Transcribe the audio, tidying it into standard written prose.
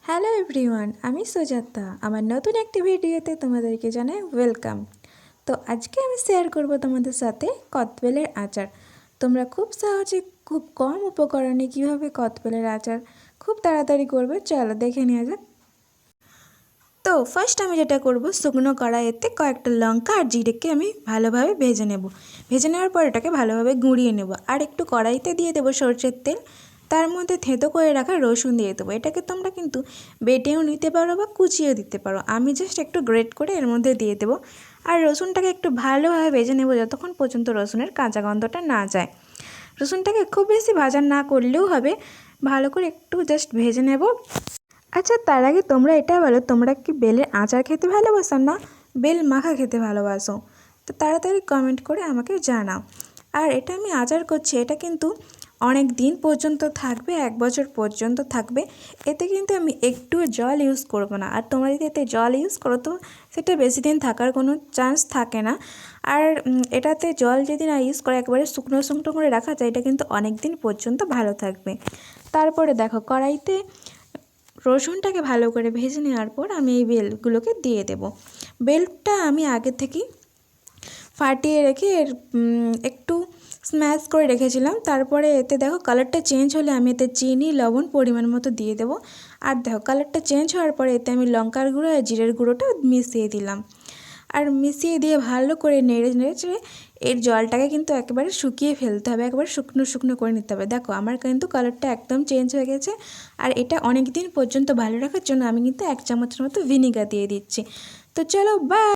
Hello everyone, আমি সুজাতা। আমার নতুন একটি ভিডিওতে তোমাদেরকে জানাই ওয়েলকাম। তো আজকে আমি শেয়ার করব তোমাদের সাথে কদবেলের আচার। তোমরা খুব সহজে খুব কম উপকরণে কীভাবে কদবেলের আচার খুব তাড়াতাড়ি করবে, চলো দেখে নেওয়া যাক। তো ফার্স্ট আমি যেটা করব, শুকনো কড়াইতে কয়েকটা লঙ্কা আর জিরেকে আমি ভালোভাবে ভেজে নেব। ভেজে নেওয়ার পর এটাকে ভালোভাবে গুঁড়িয়ে নেব। আর একটু কড়াইতে দিয়ে দেবো সরষের তেল, তার মধ্যে থেঁতো করে রাখা রসুন দিয়ে দেবো। এটাকে তোমরা কিন্তু বেটেও নিতে পারো বা কুচিয়েও দিতে পারো। আমি জাস্ট একটু গ্রেট করে এর মধ্যে দিয়ে দেবো। আর রসুনটাকে একটু ভালোভাবে ভেজে নেব যতক্ষণ পর্যন্ত রসুনের কাঁচা গন্ধটা না যায়। রসুনটাকে খুব বেশি ভাজা না করলেও হবে, ভালো করে একটু জাস্ট ভেজে নেব। আচ্ছা, তার আগে তোমরা এটা বলো, তোমরা কি বেলের আচার খেতে ভালোবাসো না বেল মাখা খেতে ভালোবাসো? তো তাড়াতাড়ি কমেন্ট করে আমাকে জানাও। আর এটা আমি আচার করছি, এটা কিন্তু অনেক দিন পর্যন্ত থাকবে, 1 বছর পর্যন্ত থাকবে। এতে কিন্তু আমি একটু জল ইউজ করব না। আর তোমরা যদি এতে জল ইউজ করো তো সেটা বেশি দিন থাকার কোনো চান্স থাকে না। আর এটাতে জল যদি না ইউজ করে একবারে শুকনো শুকনো করে রাখা যায়, এটা কিন্তু অনেক দিন পর্যন্ত ভালো থাকবে। তারপরে দেখো, কড়াইতে রসুনটাকে ভালো করে ভেজে নেওয়ার পর আমি এই বেলগুলোকে দিয়ে দেব। বেলটা আমি আগে থেকেই ফাটিয়ে রেখে এর একটু স্ম্যাশ করে রেখেছিলাম। তারপরে এতে দেখো কালারটা চেঞ্জ হলে আমি এতে চিনি লবণ পরিমাণ মতো দিয়ে দেবো। আর দেখো কালারটা চেঞ্জ হওয়ার পরে এতে আমি লঙ্কার গুঁড়ো আর জিরের গুঁড়োটা মিশিয়ে দিলাম। আর মিশিয়ে দিয়ে ভালো করে নেড়ে নেড়ে এর জলটাকে কিন্তু একেবারে শুকিয়ে ফেলতে হবে, একেবারে শুকনো শুকনো করে নিতে হবে। দেখো আমার কিন্তু কালারটা একদম চেঞ্জ হয়ে গেছে। আর এটা অনেক দিন পর্যন্ত ভালো রাখার জন্য আমি কিন্তু 1 চামচের মতো ভিনিগার দিয়ে দিচ্ছি। তো চলো, বাই।